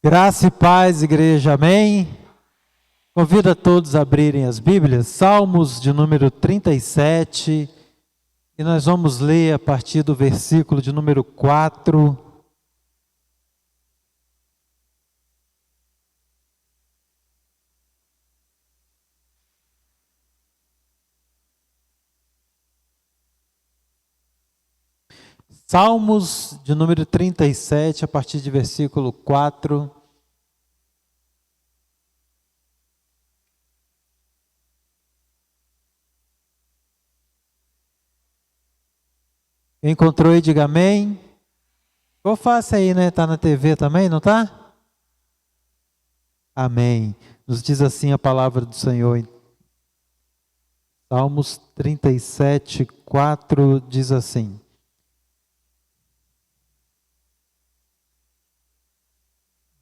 Graça e paz, igreja, amém? Convido a todos a abrirem as Bíblias, Salmos de número 37, e nós vamos ler a partir do versículo de número 4. Salmos de número 37, a partir de versículo 4. Quem encontrou aí, diga amém. Ficou fácil aí, né? Está na TV também, não está? Amém. Nos diz assim a palavra do Senhor. Salmos 37, 4 diz assim: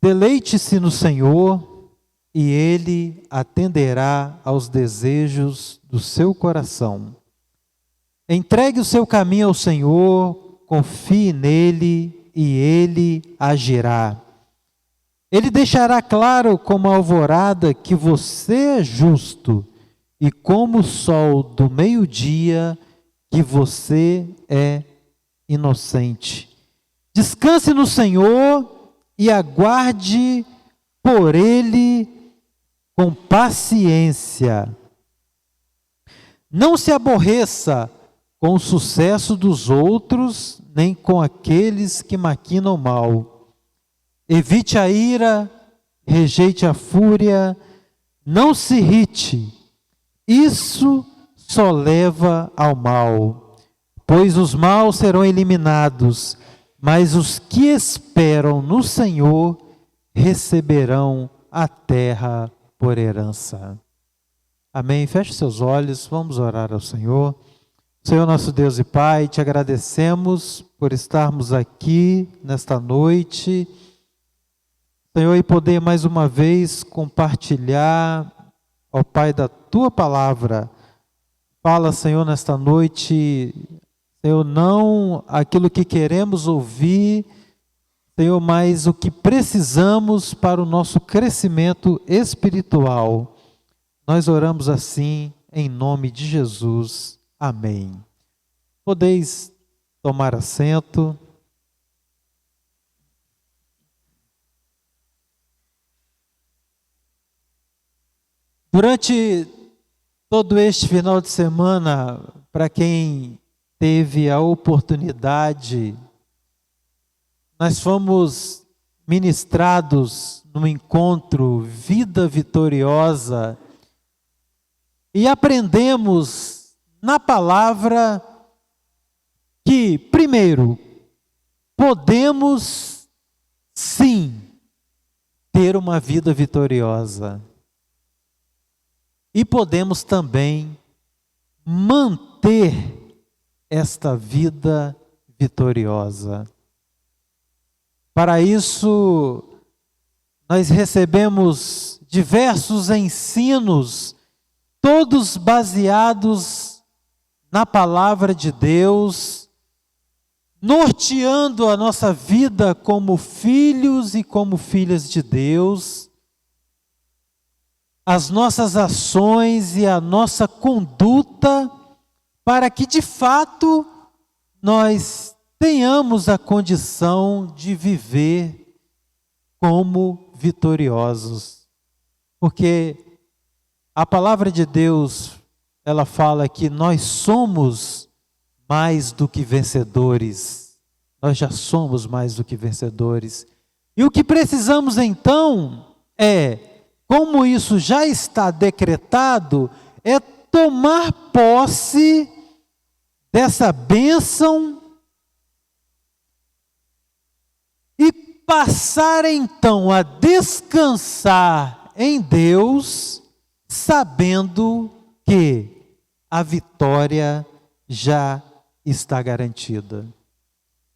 Deleite-se no Senhor, e Ele atenderá aos desejos do seu coração. Entregue o seu caminho ao Senhor, confie nele, e Ele agirá. Ele deixará claro como a alvorada que você é justo, e como o sol do meio-dia que você é inocente. Descanse no Senhor e aguarde por Ele com paciência. Não se aborreça com o sucesso dos outros, nem com aqueles que maquinam mal. Evite a ira, rejeite a fúria, não se irrite. Isso só leva ao mal, pois os maus serão eliminados, mas os que esperam no Senhor receberão a terra por herança. Amém? Feche seus olhos, vamos orar ao Senhor. Senhor nosso Deus e Pai, te agradecemos por estarmos aqui nesta noite, Senhor, e poder mais uma vez compartilhar, ó Pai, da Tua palavra. Fala, Senhor, nesta noite, Senhor, não aquilo que queremos ouvir, Senhor, mas o que precisamos para o nosso crescimento espiritual. Nós oramos assim, em nome de Jesus. Amém. Podeis tomar assento. Durante todo este final de semana, para quem teve a oportunidade, nós fomos ministrados num encontro Vida Vitoriosa e aprendemos na palavra que, primeiro, podemos sim ter uma vida vitoriosa e podemos também manter esta vida vitoriosa. Para isso, nós recebemos diversos ensinos, todos baseados na palavra de Deus, norteando a nossa vida como filhos e como filhas de Deus, as nossas ações e a nossa conduta, para que de fato nós tenhamos a condição de viver como vitoriosos. Porque a palavra de Deus, ela fala que nós somos mais do que vencedores. Nós já somos mais do que vencedores. E o que precisamos então é, como isso já está decretado, é tomar posse dessa bênção e passar então a descansar em Deus, sabendo que a vitória já está garantida.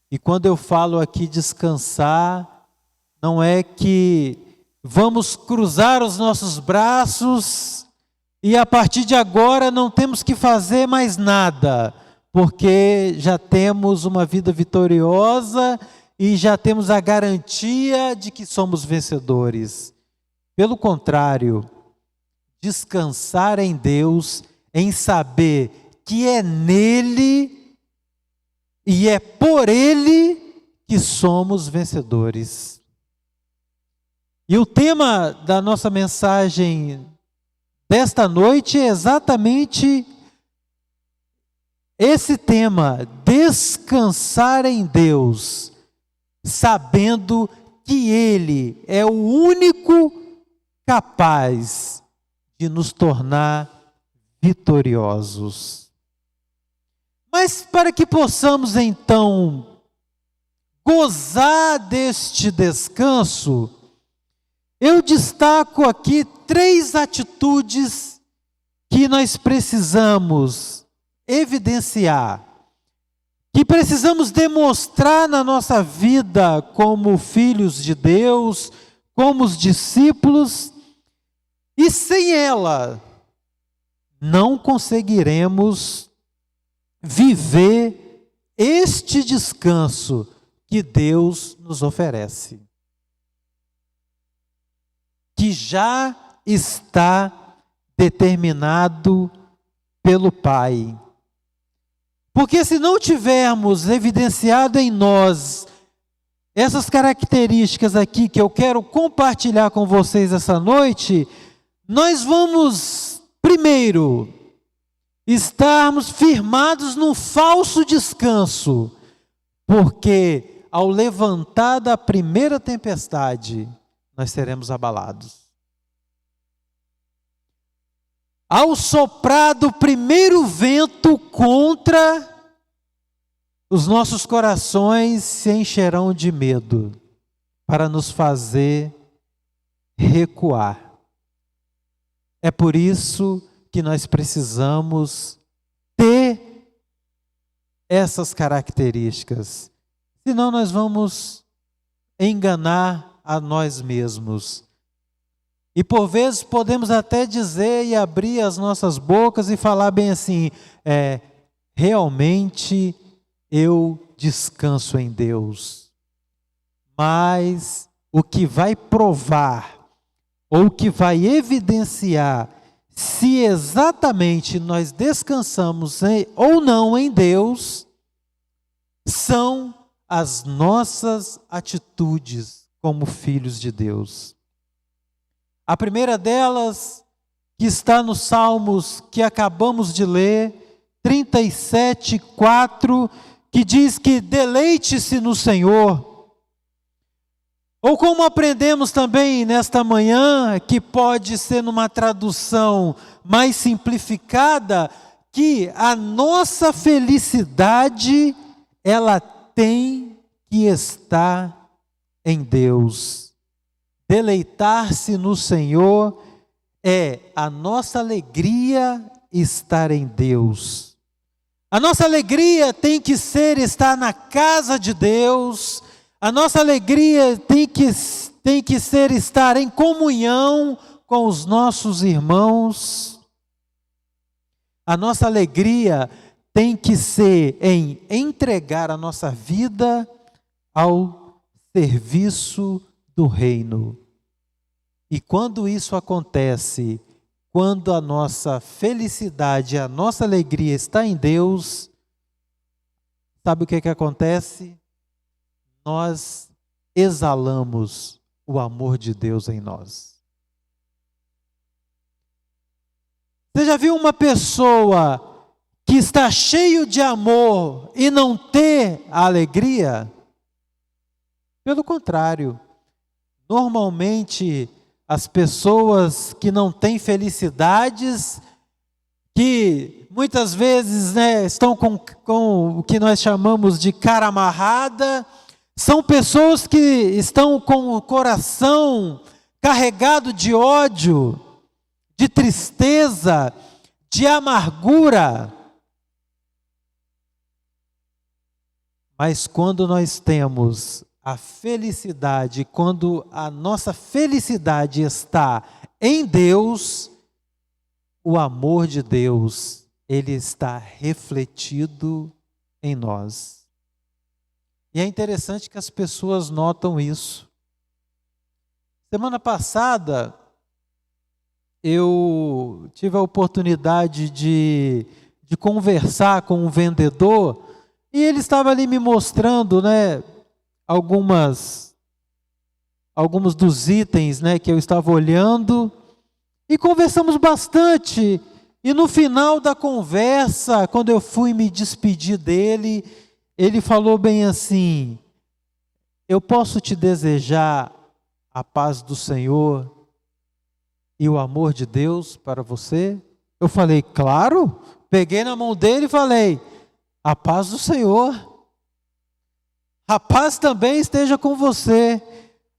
E quando eu falo aqui descansar, não é que vamos cruzar os nossos braços e a partir de agora não temos que fazer mais nada, porque já temos uma vida vitoriosa e já temos a garantia de que somos vencedores. Pelo contrário, descansar em Deus, em saber que é nele e é por ele que somos vencedores. E o tema da nossa mensagem desta noite é exatamente esse tema: descansar em Deus, sabendo que Ele é o único capaz de nos tornar vitoriosos. Mas para que possamos então gozar deste descanso, eu destaco aqui 3 atitudes que nós precisamos evidenciar, que precisamos demonstrar na nossa vida como filhos de Deus, como os discípulos, e sem ela não conseguiremos viver este descanso que Deus nos oferece, que já está determinado pelo Pai. Porque se não tivermos evidenciado em nós essas características aqui que eu quero compartilhar com vocês essa noite, nós vamos, primeiro, estarmos firmados num falso descanso, porque ao levantar da primeira tempestade, nós seremos abalados. Ao soprar do primeiro vento contra, os nossos corações se encherão de medo para nos fazer recuar. É por isso que nós precisamos ter essas características. Senão nós vamos enganar a nós mesmos. E por vezes podemos até dizer e abrir as nossas bocas e falar bem assim: realmente eu descanso em Deus. Mas o que vai provar, ou o que vai evidenciar se exatamente nós descansamos ou não em Deus, são as nossas atitudes como filhos de Deus. A primeira delas, que está nos Salmos que acabamos de ler, 37:4, que diz que deleite-se no Senhor. Ou como aprendemos também nesta manhã, que pode ser numa tradução mais simplificada, que a nossa felicidade, ela tem que estar em Deus. Deleitar-se no Senhor é a nossa alegria estar em Deus. A nossa alegria tem que ser estar na casa de Deus. A nossa alegria tem que ser estar em comunhão com os nossos irmãos. A nossa alegria tem que ser em entregar a nossa vida ao serviço do reino. E quando isso acontece, quando a nossa felicidade, a nossa alegria está em Deus, sabe o que acontece? Nós exalamos o amor de Deus em nós. Você já viu uma pessoa que está cheio de amor e não ter a alegria? Pelo contrário, normalmente as pessoas que não têm felicidades, que muitas vezes estão com o que nós chamamos de cara amarrada, são pessoas que estão com o coração carregado de ódio, de tristeza, de amargura. Mas quando nós temos a felicidade, quando a nossa felicidade está em Deus, o amor de Deus, ele está refletido em nós. E é interessante que as pessoas notam isso. Semana passada, eu tive a oportunidade de conversar com um vendedor, e ele estava ali me mostrando, né, alguns dos itens, né, que eu estava olhando, e conversamos bastante. E no final da conversa, quando eu fui me despedir dele, ele falou bem assim: eu posso te desejar a paz do Senhor e o amor de Deus para você? Eu falei, claro. Peguei na mão dele e falei, a paz do Senhor, a paz também esteja com você.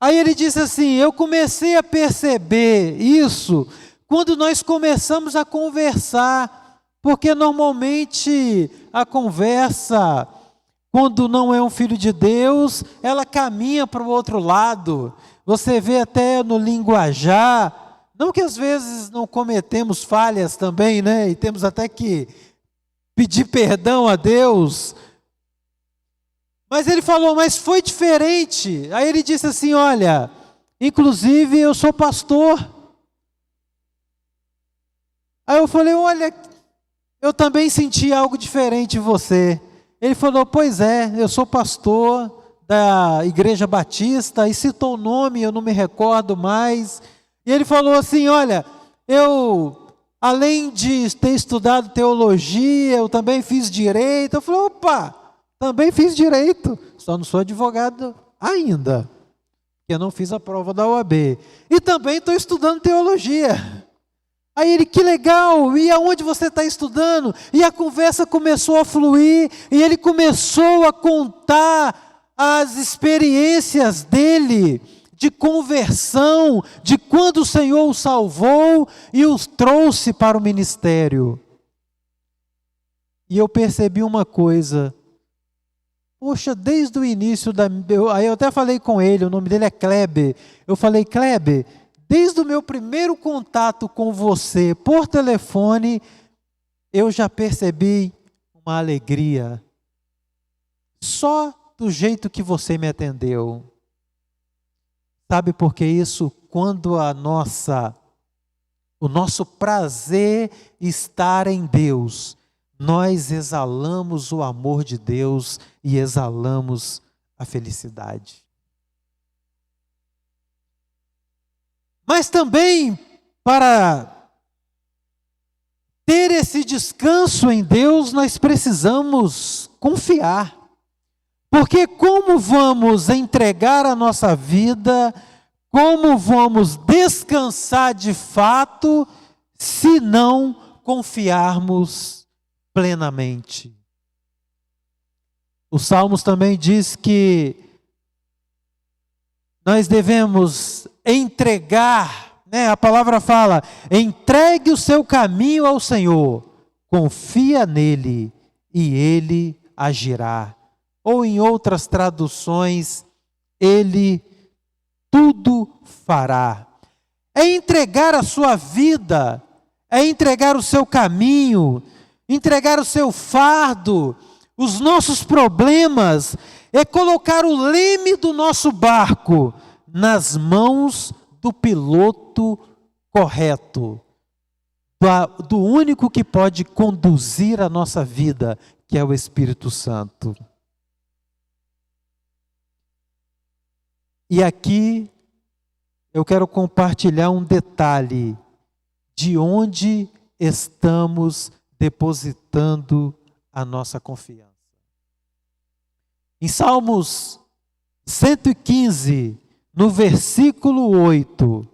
Aí ele disse assim, eu comecei a perceber isso quando nós começamos a conversar, porque normalmente a conversa, quando não é um filho de Deus, ela caminha para o outro lado. Você vê até no linguajar, não que às vezes não cometemos falhas também, né? E temos até que pedir perdão a Deus. Mas ele falou, mas foi diferente. Aí ele disse assim, olha, inclusive eu sou pastor. Aí eu falei, olha, eu também senti algo diferente em você. Ele falou, pois é, eu sou pastor da Igreja Batista, e citou o nome, eu não me recordo mais. E ele falou assim, olha, eu, além de ter estudado teologia, eu também fiz direito. Eu falei, opa, também fiz direito, só não sou advogado ainda, porque eu não fiz a prova da OAB. E também estou estudando teologia. Aí ele, que legal, e aonde você está estudando? E a conversa começou a fluir, e ele começou a contar as experiências dele, de conversão, de quando o Senhor o salvou e os trouxe para o ministério. E eu percebi uma coisa, poxa, desde o início aí eu até falei com ele, o nome dele é Kleber, eu falei, Kleber, desde o meu primeiro contato com você por telefone, eu já percebi uma alegria, só do jeito que você me atendeu. Sabe por que isso? Quando o nosso prazer estar em Deus, nós exalamos o amor de Deus e exalamos a felicidade. Mas também, para ter esse descanso em Deus, nós precisamos confiar. Porque como vamos entregar a nossa vida, como vamos descansar de fato, se não confiarmos plenamente? O Salmos também diz que nós devemos entregar, né? A palavra fala, entregue o seu caminho ao Senhor, confia nele e ele agirá. Ou em outras traduções, ele tudo fará. É entregar a sua vida, é entregar o seu caminho, entregar o seu fardo, os nossos problemas, é colocar o leme do nosso barco nas mãos do piloto correto, do único que pode conduzir a nossa vida, que é o Espírito Santo. E aqui eu quero compartilhar um detalhe de onde estamos depositando a nossa confiança. Em Salmos 115, no versículo 8,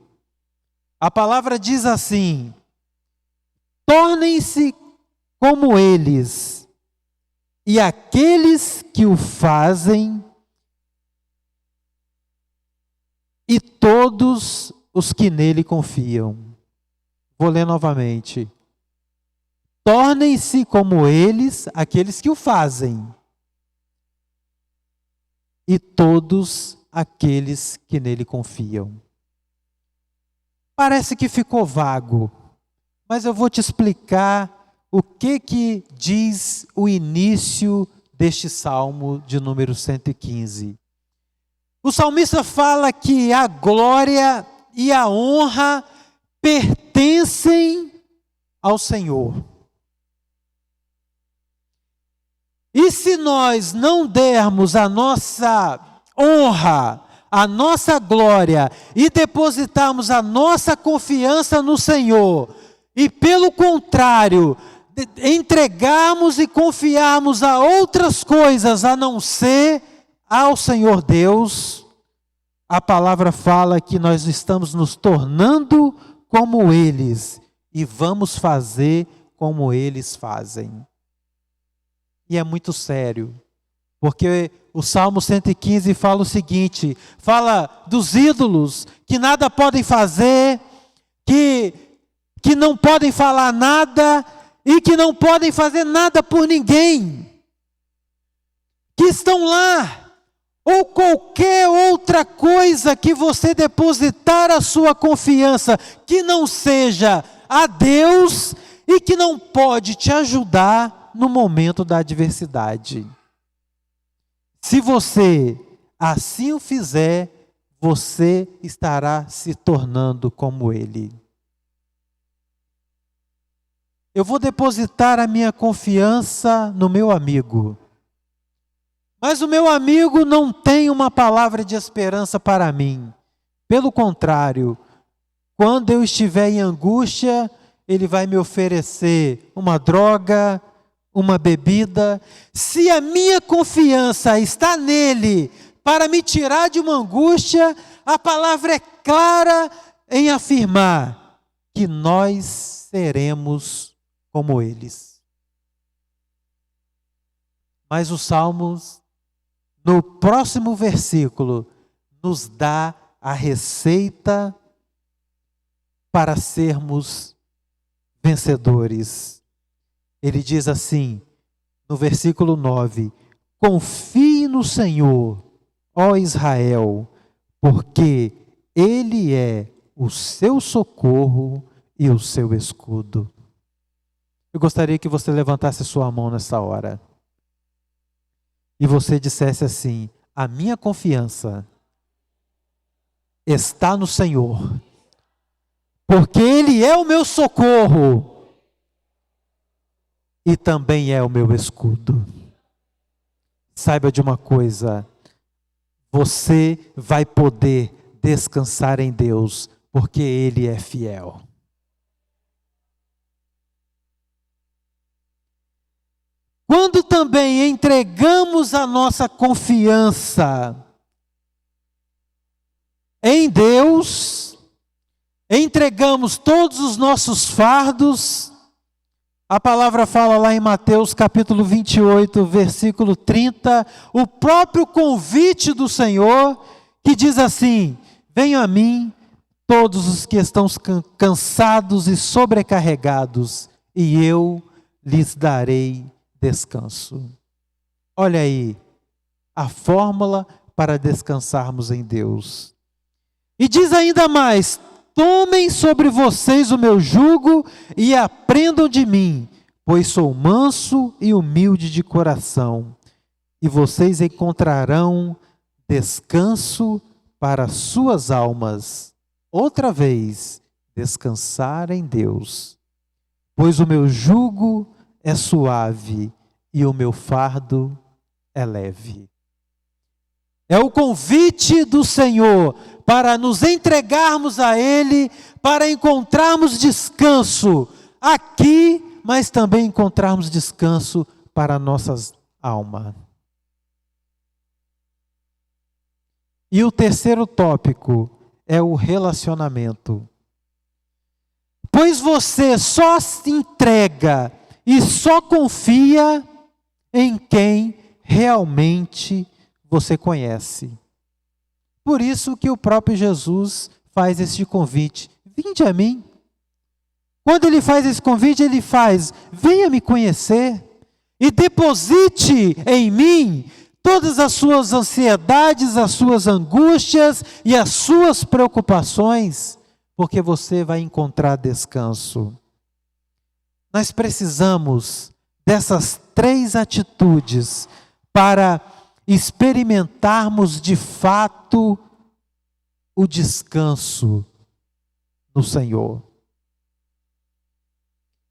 a palavra diz assim: tornem-se como eles, e aqueles que o fazem, e todos os que nele confiam. Vou ler novamente. Tornem-se como eles, aqueles que o fazem, e todos aqueles que nele confiam. Parece que ficou vago, mas eu vou te explicar o que diz o início deste salmo de número 115. O salmista fala que a glória e a honra pertencem ao Senhor. E se nós não dermos a nossa honra, a nossa glória e depositarmos a nossa confiança no Senhor, e pelo contrário, entregarmos e confiarmos a outras coisas a não ser ao Senhor Deus, a palavra fala que nós estamos nos tornando como eles e vamos fazer como eles fazem. E é muito sério, porque o Salmo 115 fala o seguinte, fala dos ídolos que nada podem fazer, que não podem falar nada e que não podem fazer nada por ninguém, que estão lá, ou qualquer outra coisa que você depositar a sua confiança, que não seja a Deus e que não pode te ajudar no momento da adversidade. Se você assim o fizer, você estará se tornando como ele. Eu vou depositar a minha confiança no meu amigo. Mas o meu amigo não tem uma palavra de esperança para mim. Pelo contrário, quando eu estiver em angústia, ele vai me oferecer uma droga, uma bebida. Se a minha confiança está nele para me tirar de uma angústia, a palavra é clara em afirmar que nós seremos como eles. Mas os Salmos, no próximo versículo, nos dá a receita para sermos vencedores. Ele diz assim, no versículo 9, confie no Senhor, ó Israel, porque Ele é o seu socorro e o seu escudo. Eu gostaria que você levantasse sua mão nessa hora. E você dissesse assim, a minha confiança está no Senhor, porque Ele é o meu socorro e também é o meu escudo. Saiba de uma coisa, você vai poder descansar em Deus, porque Ele é fiel. Quando também entregamos a nossa confiança em Deus, entregamos todos os nossos fardos, a palavra fala lá em Mateus capítulo 28, versículo 30, o próprio convite do Senhor, que diz assim, venham a mim todos os que estão cansados e sobrecarregados, e eu lhes darei descanso. Olha aí, a fórmula para descansarmos em Deus. E diz ainda mais, tomem sobre vocês o meu jugo e aprendam de mim, pois sou manso e humilde de coração, e vocês encontrarão descanso para suas almas. Outra vez, descansar em Deus, pois o meu jugo é suave e o meu fardo é leve. É o convite do Senhor para nos entregarmos a Ele, para encontrarmos descanso aqui, mas também encontrarmos descanso para nossas almas. E o terceiro tópico é o relacionamento. Pois você só se entrega e só confia em quem realmente você conhece. Por isso que o próprio Jesus faz este convite. Vinde a mim. Quando ele faz esse convite, ele faz, venha me conhecer e deposite em mim todas as suas ansiedades, as suas angústias e as suas preocupações, porque você vai encontrar descanso. Nós precisamos dessas 3 atitudes para experimentarmos de fato o descanso no Senhor.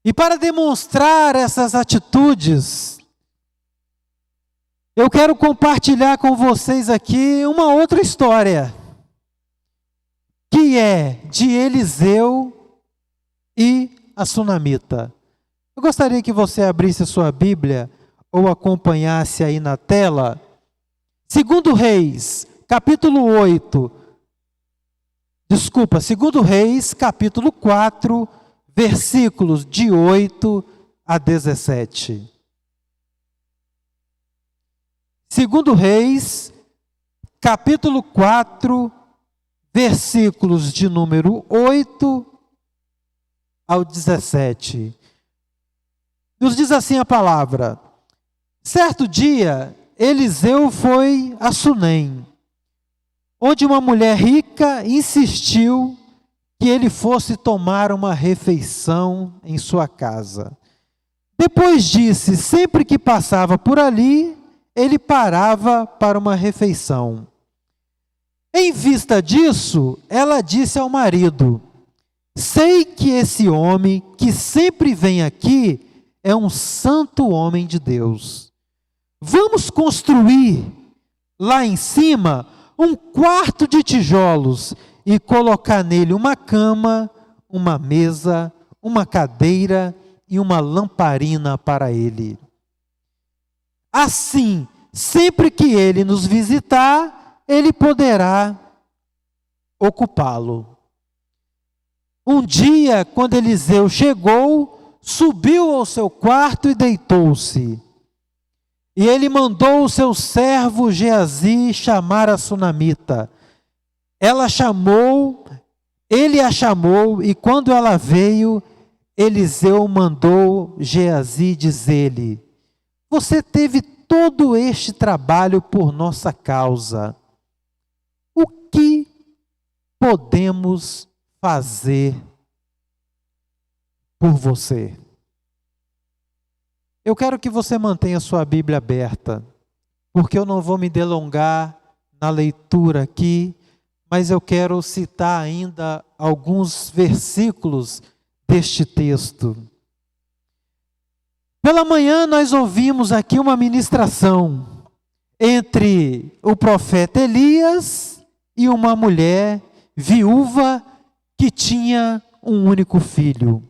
E para demonstrar essas atitudes, eu quero compartilhar com vocês aqui uma outra história, que é de Eliseu e a sunamita. Eu gostaria que você abrisse a sua Bíblia ou acompanhasse aí na tela. 2 Reis, capítulo 4, versículos de 8 a 17. 2 Reis, capítulo 4, versículos de número 8 ao 17. Nos diz assim a palavra: certo dia, Eliseu foi a Sunem, onde uma mulher rica insistiu que ele fosse tomar uma refeição em sua casa. Depois disse, sempre que passava por ali, ele parava para uma refeição. Em vista disso, ela disse ao marido: sei que esse homem que sempre vem aqui é um santo homem de Deus. Vamos construir lá em cima um quarto de tijolos e colocar nele uma cama, uma mesa, uma cadeira e uma lamparina para ele. Assim, sempre que ele nos visitar, ele poderá ocupá-lo. Um dia, quando Eliseu chegou, subiu ao seu quarto e deitou-se. E ele mandou o seu servo Geazi chamar a sunamita. Ele a chamou, e quando ela veio, Eliseu mandou Geazi dizer-lhe: você teve todo este trabalho por nossa causa. O que podemos fazer por você? Eu quero que você mantenha sua Bíblia aberta, porque eu não vou me delongar na leitura aqui, mas eu quero citar ainda alguns versículos deste texto. Pela manhã nós ouvimos aqui uma ministração entre o profeta Elias e uma mulher viúva que tinha um único filho.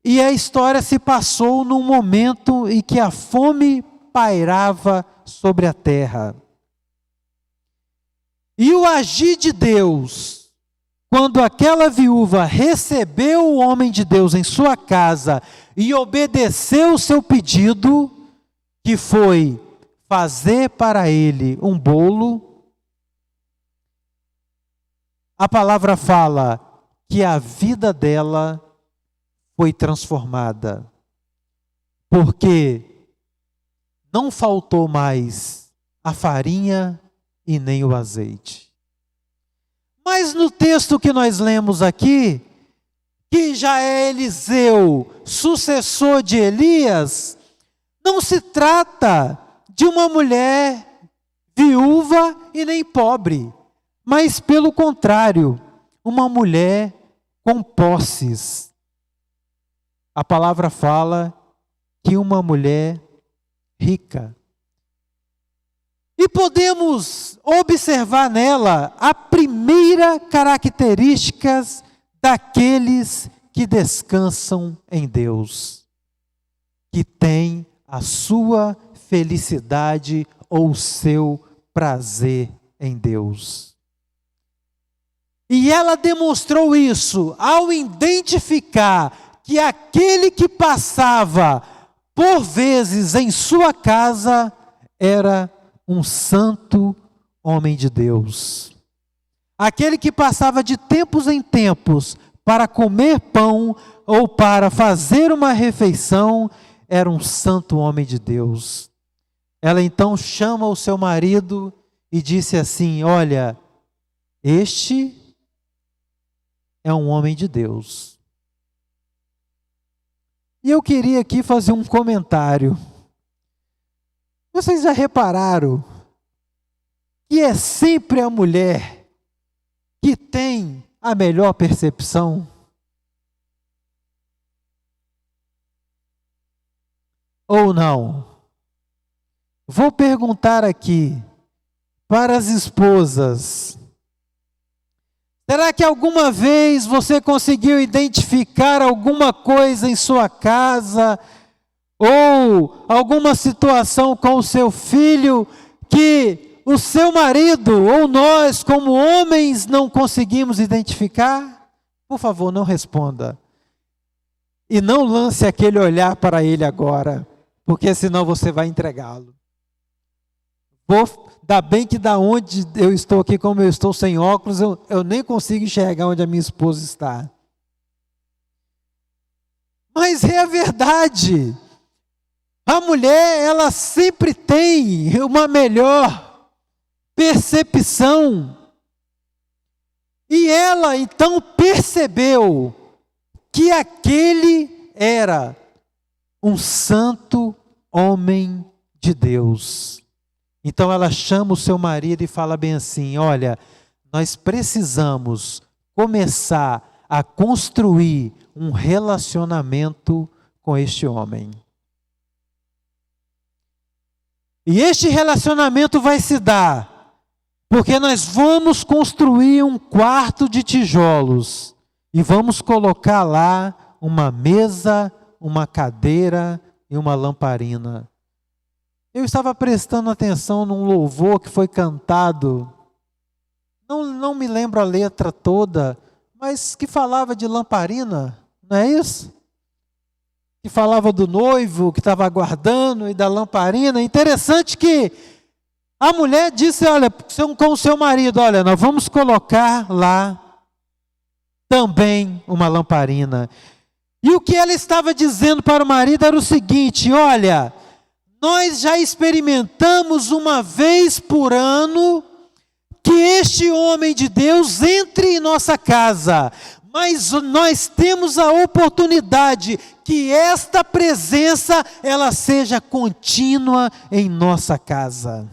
E a história se passou num momento em que a fome pairava sobre a terra. E o agir de Deus, quando aquela viúva recebeu o homem de Deus em sua casa e obedeceu o seu pedido, que foi fazer para ele um bolo, a palavra fala que a vida dela foi transformada, porque não faltou mais a farinha e nem o azeite. Mas no texto que nós lemos aqui, que já é Eliseu, sucessor de Elias, não se trata de uma mulher viúva e nem pobre, mas pelo contrário, uma mulher com posses. A palavra fala que uma mulher rica. E podemos observar nela a primeira característica daqueles que descansam em Deus, que tem a sua felicidade ou o seu prazer em Deus. E ela demonstrou isso ao identificar que aquele que passava por vezes em sua casa era um santo homem de Deus. Aquele que passava de tempos em tempos para comer pão ou para fazer uma refeição era um santo homem de Deus. Ela então chama o seu marido e disse assim: olha, este é um homem de Deus. E eu queria aqui fazer um comentário. Vocês já repararam que é sempre a mulher que tem a melhor percepção? Ou não? Vou perguntar aqui para as esposas: será que alguma vez você conseguiu identificar alguma coisa em sua casa ou alguma situação com o seu filho que o seu marido ou nós, como homens, não conseguimos identificar? Por favor, não responda. E não lance aquele olhar para ele agora, porque senão você vai entregá-lo. Dá bem que da onde eu estou aqui, como eu estou sem óculos, eu nem consigo enxergar onde a minha esposa está. Mas é a verdade. A mulher, ela sempre tem uma melhor percepção. E ela então percebeu que aquele era um santo homem de Deus. Então ela chama o seu marido e fala bem assim: olha, nós precisamos começar a construir um relacionamento com este homem. E este relacionamento vai se dar porque nós vamos construir um quarto de tijolos e vamos colocar lá uma mesa, uma cadeira e uma lamparina. Eu estava prestando atenção num louvor que foi cantado, não me lembro a letra toda, mas que falava de lamparina, não é isso? Que falava do noivo que estava aguardando e da lamparina. Interessante que a mulher disse, olha, com o seu marido, olha, nós vamos colocar lá também uma lamparina. E o que ela estava dizendo para o marido era o seguinte: olha, nós já experimentamos uma vez por ano que este homem de Deus entre em nossa casa, mas nós temos a oportunidade que esta presença ela seja contínua em nossa casa.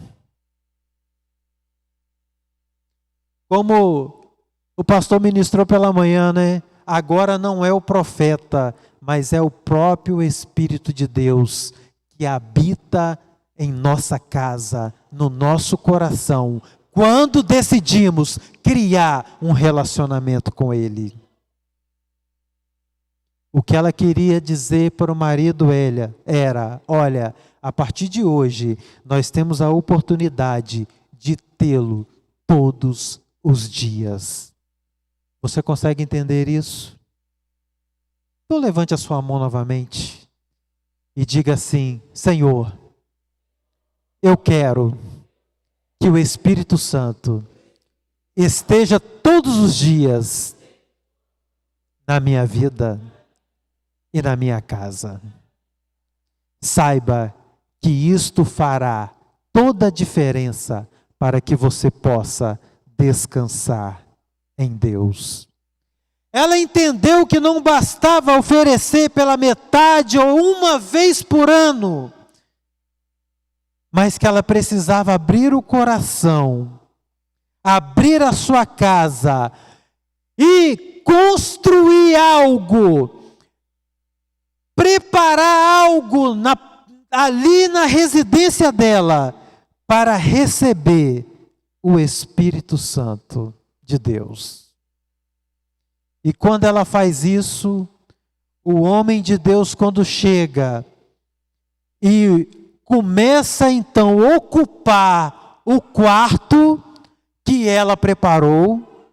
Como o pastor ministrou pela manhã, né? Agora não é o profeta, mas é o próprio Espírito de Deus que habita em nossa casa, no nosso coração, quando decidimos criar um relacionamento com Ele. O que ela queria dizer para o marido era: olha, a partir de hoje, nós temos a oportunidade de tê-lo todos os dias. Você consegue entender isso? Então levante a sua mão novamente e diga assim: Senhor, eu quero que o Espírito Santo esteja todos os dias na minha vida e na minha casa. Saiba que isto fará toda a diferença para que você possa descansar em Deus. Ela entendeu que não bastava oferecer pela metade ou uma vez por ano, mas que ela precisava abrir o coração, abrir a sua casa e construir algo, preparar algo ali na residência dela para receber o Espírito Santo de Deus. E quando ela faz isso, o homem de Deus, quando chega e começa então a ocupar o quarto que ela preparou,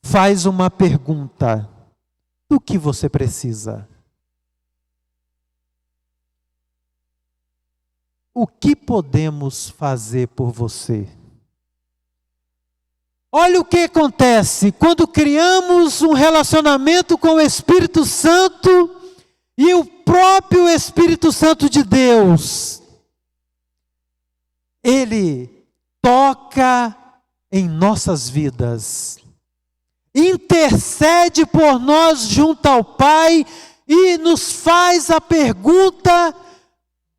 faz uma pergunta: do que você precisa? O que podemos fazer por você? Olha o que acontece quando criamos um relacionamento com o Espírito Santo e o próprio Espírito Santo de Deus. Ele toca em nossas vidas, intercede por nós junto ao Pai e nos faz a pergunta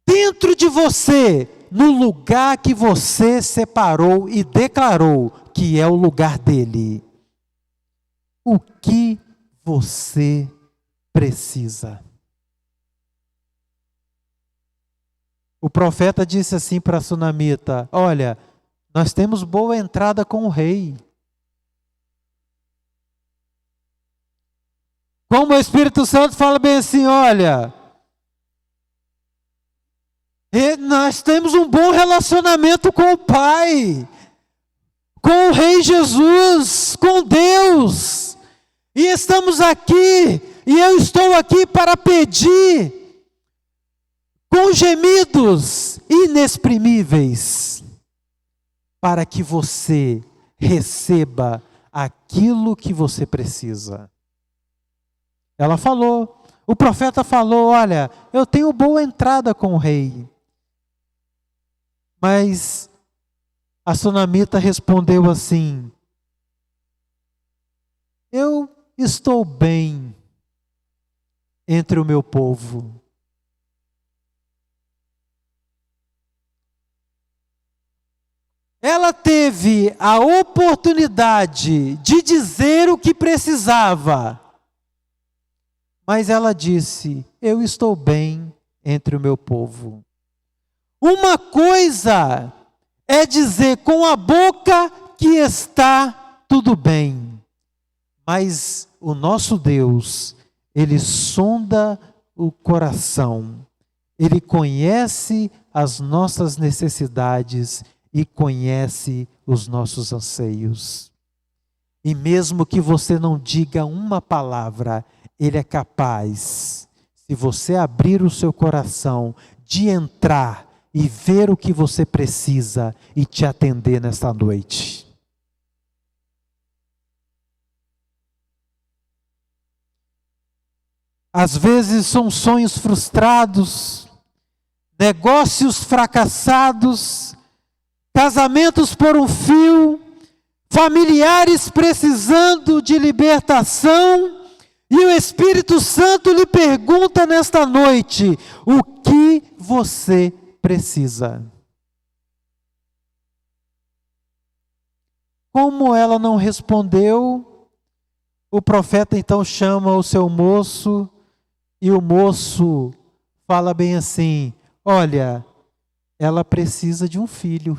dentro de você, no lugar que você separou e declarou que é o lugar dele. O que você precisa? O profeta disse assim para a sunamita: olha, nós temos boa entrada com o rei. Como o Espírito Santo fala bem assim: olha, nós temos um bom relacionamento com o Pai, com o Rei Jesus, com Deus, e estamos aqui, e eu estou aqui para pedir, com gemidos inexprimíveis, para que você receba aquilo que você precisa. Ela falou, o profeta falou: olha, eu tenho boa entrada com o rei. Mas a sunamita respondeu assim: eu estou bem entre o meu povo. Ela teve a oportunidade de dizer o que precisava, mas ela disse: eu estou bem entre o meu povo. Uma coisa é dizer com a boca que está tudo bem, mas o nosso Deus, Ele sonda o coração, Ele conhece as nossas necessidades e conhece os nossos anseios. E mesmo que você não diga uma palavra, Ele é capaz, se você abrir o seu coração, de entrar e ver o que você precisa e te atender nesta noite. Às vezes são sonhos frustrados, negócios fracassados, casamentos por um fio, familiares precisando de libertação, e o Espírito Santo lhe pergunta nesta noite: o que você precisa? Como ela não respondeu, o profeta então chama o seu moço, e o moço fala bem assim: olha, ela precisa de um filho.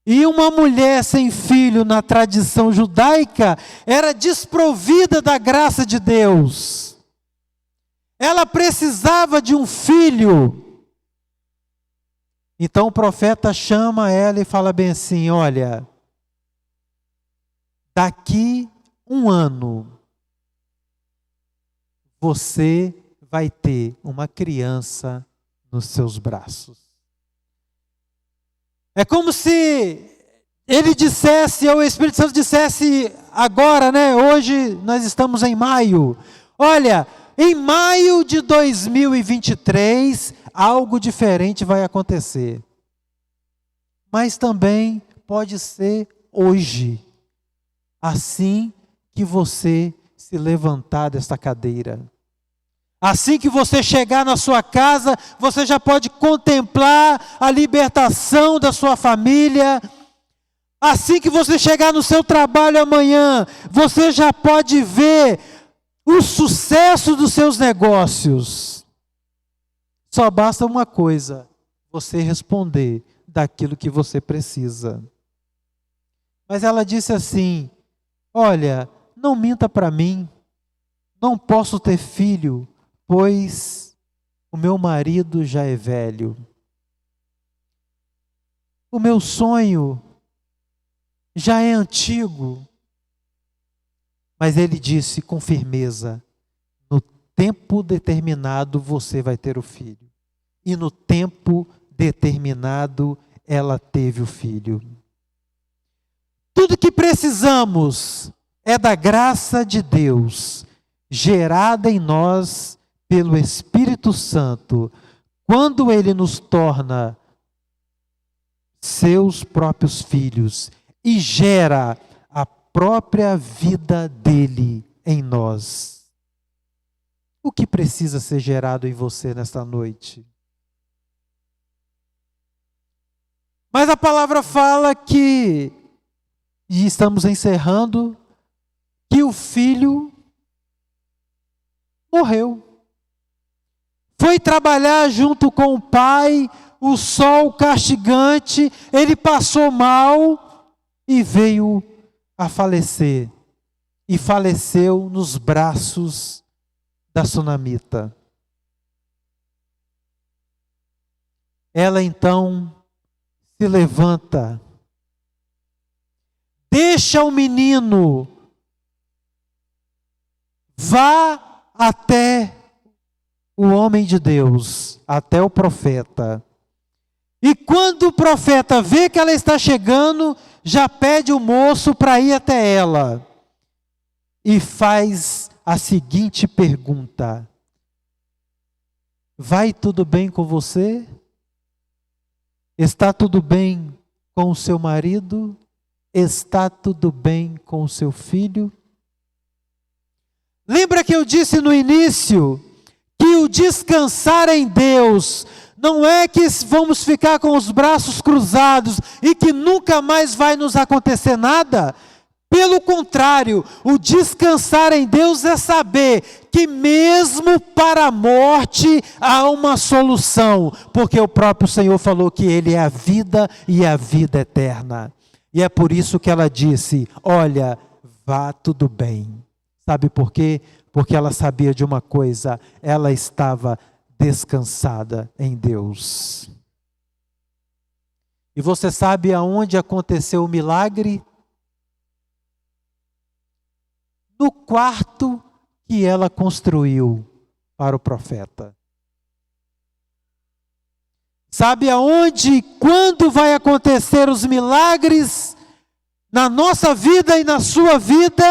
E uma mulher sem filho na tradição judaica era desprovida da graça de Deus. Ela precisava de um filho. Então o profeta chama ela e fala bem assim: olha, daqui 1 ano, você vai ter uma criança nos seus braços. É como se ele dissesse, ou o Espírito Santo dissesse agora, né? Hoje nós estamos em maio. Olha, em maio de 2023, algo diferente vai acontecer. Mas também pode ser hoje, assim que você se levantar desta cadeira. Assim que você chegar na sua casa, você já pode contemplar a libertação da sua família. Assim que você chegar no seu trabalho amanhã, você já pode ver o sucesso dos seus negócios. Só basta uma coisa: você responder daquilo que você precisa. Mas ela disse assim: olha, não minta para mim, não posso ter filho, pois o meu marido já é velho. O meu sonho já é antigo. Mas ele disse com firmeza: no tempo determinado você vai ter o filho. E no tempo determinado ela teve o filho. Tudo que precisamos é da graça de Deus, gerada em nós pelo Espírito Santo, quando Ele nos torna seus próprios filhos e gera a própria vida dele em nós. O que precisa ser gerado em você nesta noite? Mas a palavra fala que, e estamos encerrando, que o filho morreu. Foi trabalhar junto com o pai, o sol castigante, ele passou mal e veio a falecer. E faleceu nos braços da sunamita. Ela então se levanta, deixa o menino, vá até o homem de Deus, até o profeta. E quando o profeta vê que ela está chegando, já pede o moço para ir até ela. E faz a seguinte pergunta: vai tudo bem com você? Está tudo bem com o seu marido? Está tudo bem com o seu filho? Lembra que eu disse no início que o descansar em Deus não é que vamos ficar com os braços cruzados e que nunca mais vai nos acontecer nada? Pelo contrário, o descansar em Deus é saber que mesmo para a morte há uma solução, porque o próprio Senhor falou que Ele é a vida e a vida eterna. E é por isso que ela disse: olha, vá tudo bem. Sabe por quê? Porque ela sabia de uma coisa, ela estava descansada em Deus. E você sabe aonde aconteceu o milagre? No quarto que ela construiu para o profeta. Sabe aonde e quando vai acontecer os milagres na nossa vida e na sua vida?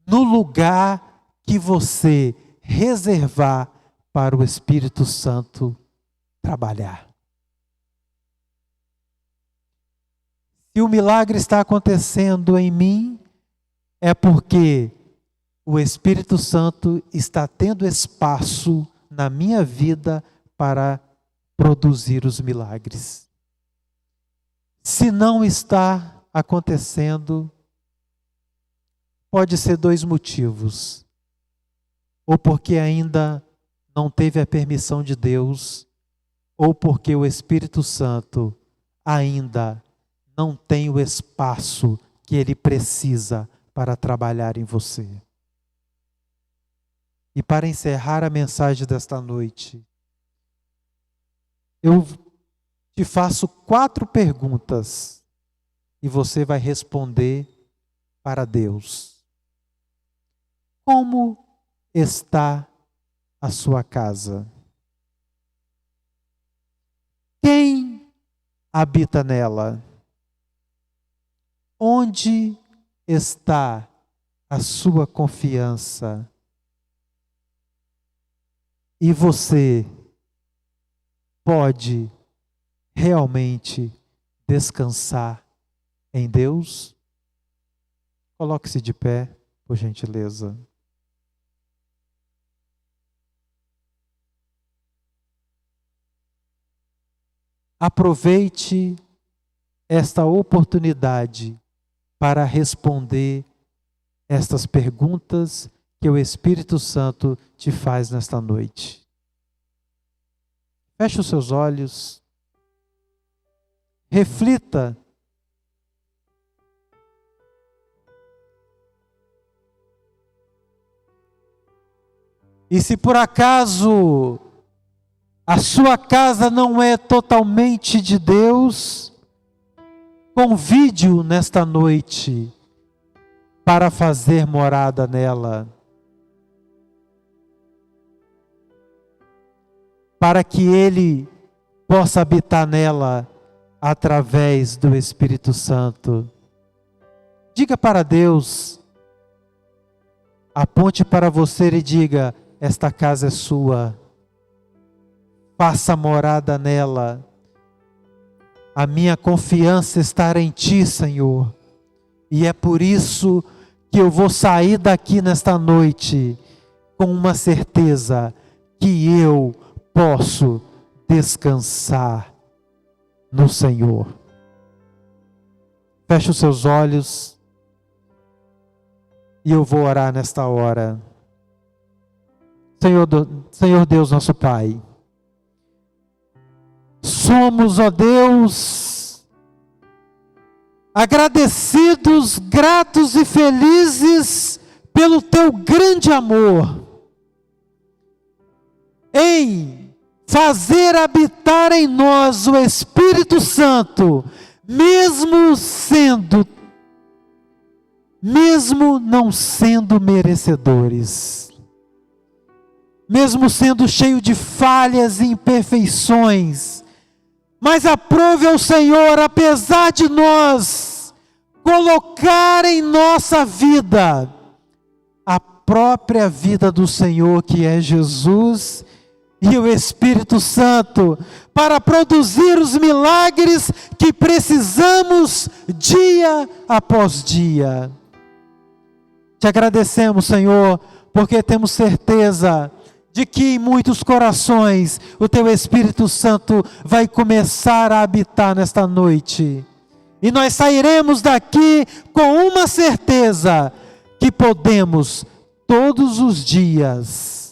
No lugar que você reservar para o Espírito Santo trabalhar. Se o milagre está acontecendo em mim, é porque o Espírito Santo está tendo espaço na minha vida para produzir os milagres. Se não está acontecendo, pode ser dois motivos. Ou porque ainda não teve a permissão de Deus, ou porque o Espírito Santo ainda não tem o espaço que ele precisa para trabalhar em você. E para encerrar a mensagem desta noite, eu te faço 4 perguntas e você vai responder para Deus. Como está a sua casa? Quem habita nela? Onde está a sua confiança? E você pode realmente descansar em Deus? Coloque-se de pé, por gentileza. Aproveite esta oportunidade para responder estas perguntas que o Espírito Santo te faz nesta noite. Feche os seus olhos. Reflita. E se por acaso a sua casa não é totalmente de Deus, convide-o nesta noite para fazer morada nela. Para que Ele possa habitar nela através do Espírito Santo. Diga para Deus, aponte para você e diga: esta casa é sua. Faça morada nela. A minha confiança está em Ti, Senhor. E é por isso que eu vou sair daqui nesta noite com uma certeza que eu posso descansar no Senhor. Feche os seus olhos e eu vou orar nesta hora. Senhor Deus, nosso Pai, somos, ó Deus, agradecidos, gratos e felizes pelo Teu grande amor em fazer habitar em nós o Espírito Santo, mesmo não sendo merecedores, mesmo sendo cheio de falhas e imperfeições, mas aprove ao Senhor, apesar de nós, colocar em nossa vida a própria vida do Senhor, que é Jesus e o Espírito Santo, para produzir os milagres que precisamos dia após dia. Te agradecemos, Senhor, porque temos certeza de que em muitos corações o Teu Espírito Santo vai começar a habitar nesta noite. E nós sairemos daqui com uma certeza, que podemos todos os dias